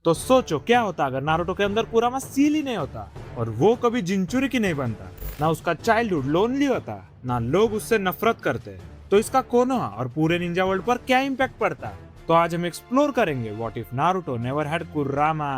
तो सोचो क्या होता अगर नारुतो के अंदर कुरामा सील ही नहीं होता और वो कभी जिंचुरिकी नहीं बनता, ना उसका चाइल्डहुड लोनली होता, ना लोग उससे नफरत करते, तो इसका कोनोहा और पूरे निंजा वर्ल्ड पर क्या इम्पैक्ट पड़ता। तो आज हम एक्सप्लोर करेंगे what if Naruto never had कुरामा।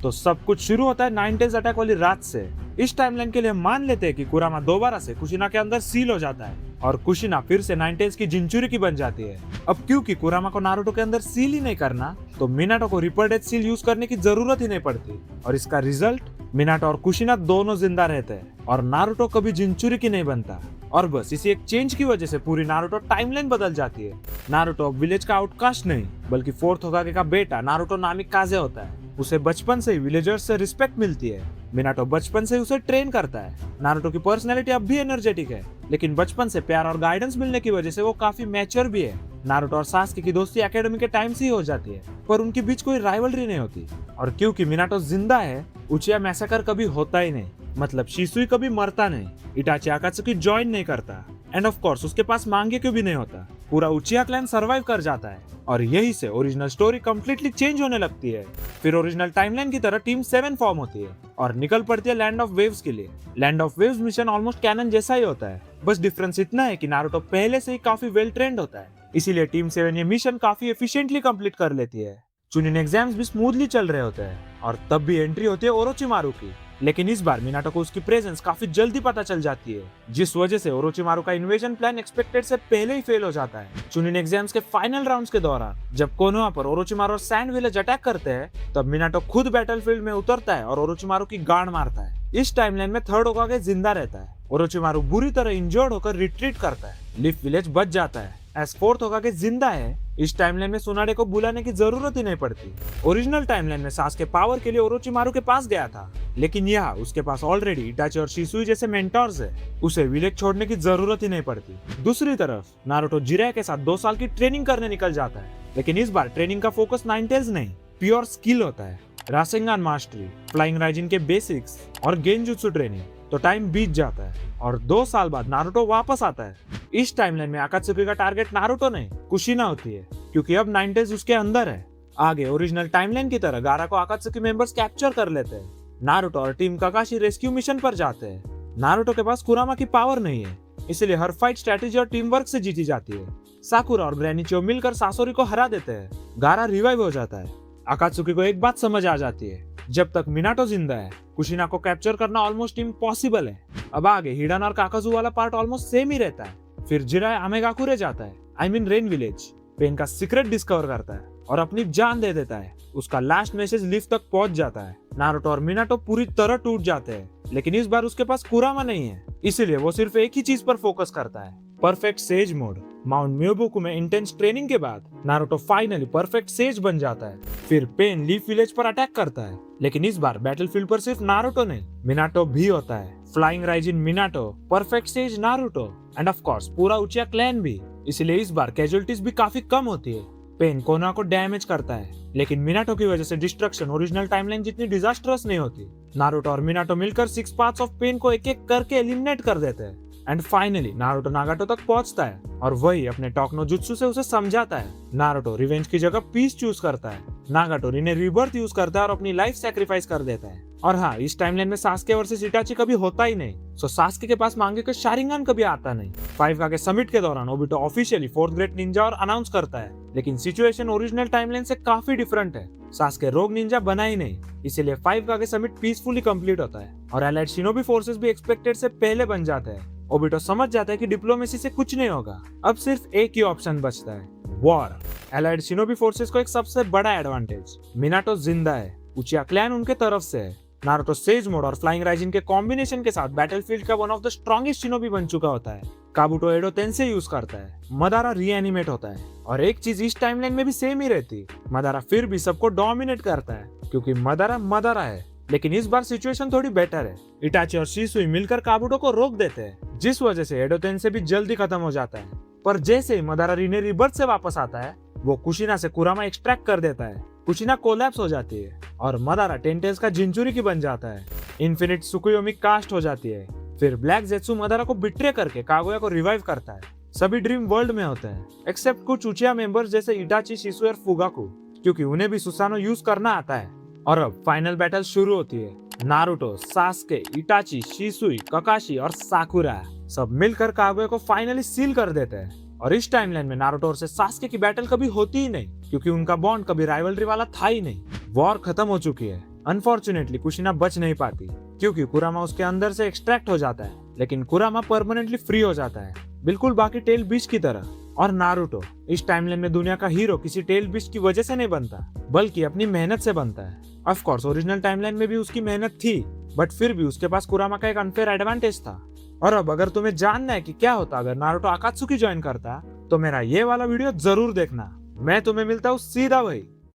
तो सब कुछ शुरू होता है 90s अटैक वाली रात से। इस टाइमलाइन के लिए हम मान लेते हैं कि कुरामा दोबारा से कुशिना के अंदर सील हो जाता है और कुशिना फिर से 90s की जिंचुरिकी बन जाती है। अब क्योंकि कुरामा को नारुतो के अंदर सील ही नहीं करना, तो मिनाटो को रिपर डेथ सील यूज करने की जरूरत ही नहीं पड़ती और इसका रिजल्ट मिनाटो और कुशिना दोनों जिंदा रहते हैं और नारुतो कभी जिंचुरिकी नहीं बनता। और बस इसी एक चेंज की वजह से पूरी नारुतो टाइमलाइन बदल जाती है। नारुतो अब विलेज का आउटकास्ट नहीं बल्कि फोर्थ होकागे का बेटा नारुतो नामी काजे होता है। उसे बचपन से ही विलेजर्स से रिस्पेक्ट मिलती है। मिनाटो बचपन से उसे ट्रेन करता है। नारुतो की पर्सनैलिटी अब भी एनर्जेटिक है, लेकिन बचपन से प्यार और गाइडेंस मिलने की वजह से वो काफी मैच्योर भी है। नारुतो और सास्के की दोस्ती एकेडमी के टाइम से ही हो जाती है, पर उनके बीच कोई राइवलरी नहीं होती। और क्योंकि मिनाटो जिंदा है, उचिया मैसेकर कभी होता ही नहीं, मतलब शिसुई कभी मरता नहीं, इटाची आकात्सुकी ज्वाइन नहीं करता, एंड ऑफ कोर्स उसके पास मांगेक्यू भी नहीं होता। पूरा उचिया क्लैन सर्वाइव कर जाता है और यही से ओरिजिनल स्टोरी कंप्लीटली चेंज होने लगती है। फिर ओरिजिनल टाइमलाइन की तरह टीम 7 फॉर्म होती है और निकल पड़ती है लैंड ऑफ वेव्स के लिए। Land of waves mission almost canon जैसा ही होता है, बस डिफरेंस इतना है कि नारुतो पहले से ही काफी वेल ट्रेंड होता है, इसीलिए टीम 7 ये मिशन काफी एफिशिएंटली कंप्लीट कर लेती है। चुनिन एग्जाम्स भी स्मूथली चल रहे होते हैं और तब भी एंट्री होती है ओरोचिमारू की, लेकिन इस बार मिनाटो को उसकी प्रेजेंस काफी जल्दी पता चल जाती है, जिस वजह से ओरोचिमारू का इन्वेजन प्लान एक्सपेक्टेड से पहले ही फेल हो जाता है। चुनिन एग्जाम्स के फाइनल राउंड्स के दौरान जब कोनोहा पर ओरोचिमारू और सैंड विलेज अटैक करते हैं, तब मिनाटो खुद बैटलफील्ड में उतरता है और ओरोचिमारू की गांड मारता है। इस टाइमलाइन में थर्ड होकागे जिंदा रहता है। ओरोचिमारू बुरी तरह इंजर्ड होकर रिट्रीट करता है। लीफ विलेज बच जाता है। एज फोर्थ होकागे जिंदा है, इस टाइमलाइन में सुनाडे को बुलाने की जरूरत ही नहीं पड़ती। ओरिजिनल टाइमलाइन में सास्के पावर के लिए ओरोचिमारू के पास गया था, लेकिन यहाँ उसके पास ऑलरेडी इटाची और शिसुई जैसे मेंटर्स है, उसे विलेज छोड़ने की जरूरत ही नहीं पड़ती। दूसरी तरफ नारुतो जिराया के साथ 2 साल की ट्रेनिंग करने निकल जाता है, लेकिन इस बार ट्रेनिंग का फोकस नाइनटेल्स नहीं, प्योर स्किल होता है। रासेंगान मास्टरी, फ्लाइंग राइजिन के बेसिक्स और गेंजुत्सु ट्रेनिंग। तो टाइम बीत जाता है और 2 साल बाद नारुतो वापस आता है। इस टाइमलाइन में आकात्सुकी का टारगेट नारुतो नहीं कुशिना होती है, क्योंकि अब 90s उसके अंदर है। आगे ओरिजिनल टाइमलाइन की तरह गारा को आकात्सुकी मेंबर्स कैप्चर कर लेते हैं। नारुतो और टीम काकाशी रेस्क्यू मिशन पर जाते हैं। नारुतो के पास कुरामा की पावर नहीं है, इसलिए हर फाइट स्ट्रेटेजी और टीम वर्क से जीती जाती है। साकुरा और ग्रेनिचियो मिलकर सासोरी को हरा देते हैं। गारा रिवाइव हो जाता है। आकात्सुकी को एक बात समझ आ जाती है, जब तक मिनाटो जिंदा है कुशिना को कैप्चर करना ऑलमोस्ट इम्पॉसिबल है। अब आगे हिडान और काकाजू वाला पार्ट ऑलमोस्ट सेम ही रहता है। फिर जिराय आमेगाकुरे जाता है, I mean rain village, Pain का सीक्रेट डिस्कवर करता है और अपनी जान दे देता है। उसका लास्ट मैसेज लिफ्ट तक पहुंच जाता है। नारुतो और मिनाटो पूरी तरह टूट जाते हैं, लेकिन इस बार उसके पास कुरामा नहीं है, इसीलिए वो सिर्फ एक ही चीज पर फोकस करता है, परफेक्ट सेज मोड। माउंट म्योबुकु में इंटेंस ट्रेनिंग के बाद नारुतो फाइनली परफेक्ट सेज बन जाता है। फिर पेन लीफ विलेज पर अटैक करता है, लेकिन इस बार बैटलफील्ड पर सिर्फ नारुतो नहीं, मिनाटो भी होता है। Flying Raijin Minato, perfect sage Naruto and of course पूरा उचिया क्लैन भी, इसलिए इस बार कैजुअलिटीज भी काफी कम होती है। पेन कोनोहा को डैमेज करता है, लेकिन मिनाटो की वजह से डिस्ट्रक्शन ओरिजिनल टाइमलाइन जितनी डिजास्टरस नहीं होती। नारुतो और मिनाटो मिलकर 6 पार्ट्स ऑफ पेन को एक एक करके एलिमिनेट कर देते हैं एंड फाइनली नारुतो नागाटो तक पहुंचता है और वही अपने टॉकनो जुत्सु से उसे समझाता है। नारुतो रिवेंज की जगह पीस चूज करता है। नागाटो रिने रिबर्थ यूज करता है और अपनी लाइफ सैक्रिफाइस कर देता है। और हाँ, इस टाइमलाइन में सास्के वर्सेस इटाची कभी होता ही नहीं, सो सास्के के पास मांगेक्यू शारिंगन कभी आता नहीं। 5 का के समिट के दौरान Obito officially 4th great Ninja और अनाउंस करता है, लेकिन सिचुएशन ओरिजिनल टाइमलाइन से काफी डिफरेंट है। सास्के रोग निंजा बना ही नहीं, इसीलिए 5 का के समिट पीसफुली कंप्लीट होता है और एलाइड शिनोबी फोर्सेस भी एक्सपेक्टेड से पहले बन जाते हैं। ओबिटो समझ जाता है कि डिप्लोमेसी से कुछ नहीं होगा, अब सिर्फ एक ही ऑप्शन बचता है, वॉर। एलाइड शिनोबी फोर्सेस को एक सबसे बड़ा एडवांटेज, मिनाटो जिंदा है, उचिया क्लैन उनके तरफ से है। नारुतो सेज मोड और फ्लाइंग राइजिन के कॉम्बिनेशन के साथ बैटलफील्ड का one of the strongest shinobi बन चुका होता है। काबुटो एडो तेंसे यूज करता है, मदारा रीएनिमेट होता है और एक चीज इस टाइमलाइन में भी सेम ही रहती, मदारा फिर भी सबको डोमिनेट करता है, क्योंकि मदारा मदारा है। लेकिन इस बार सिचुएशन थोड़ी बेटर है। इटाची और शिसुई मिलकर काबुटो को रोक देते हैं, जिस वजह से एडो तेंसे भी जल्दी खत्म हो जाता है। पर जैसे ही मदारा रिने रिबर्थ से वापस आता है, वो कुशिना से कुरामा एक्सट्रैक्ट कर देता है। कुशिना कोलैप्स हो जाती है और मदारा टेंटेल्स का जिंचुरिकी बन जाता है। इन्फिनिट सुकुयोमी कास्ट हो जाती है। फिर ब्लैक जेत्सु मदारा को बिट्रे करके कागुया को रिवाइव करता है। सभी ड्रीम वर्ल्ड में होते हैं एक्सेप्ट कुछ उचिया मेंबर्स जैसे इटाची, शिसुई और फुगाकू। क्योंकि उन्हें भी सुसानो यूज करना आता है। और अब फाइनल बैटल शुरू होती है। नारुतो, सास्के, इटाची, शिसुई, ककाशी और साकुरा सब मिलकर कागुया को फाइनली सील कर देते हैं। और इस टाइमलाइन में नारुतो और सास्के की बैटल कभी होती ही नहीं, क्योंकि उनका बॉन्ड कभी राइवलरी वाला था ही नहीं। वॉर खत्म हो चुकी है। अनफॉर्चुनेटली कुशिना बच नहीं पाती, क्योंकि कुरामा उसके अंदर से एक्सट्रैक्ट हो जाता है, लेकिन कुरामा परमानेंटली फ्री हो जाता है, बिल्कुल बाकी टेल बीच की तरह। और नारुतो इस टाइमलाइन में दुनिया का हीरो किसी टेल बीच की वजह से नहीं बनता, बल्कि अपनी मेहनत से बनता है। ऑफ कोर्स ओरिजिनल टाइमलाइन में भी उसकी मेहनत थी, बट फिर भी उसके पास कुरामा का एक अनफेयर एडवांटेज था। और अब अगर तुम्हें जानना है कि क्या होता अगर नारुतो अकात्सुकी ज्वाइन करता, तो मेरा ये वाला वीडियो जरूर देखना। मैं तुम्हें मिलता हूँ सीधा वही।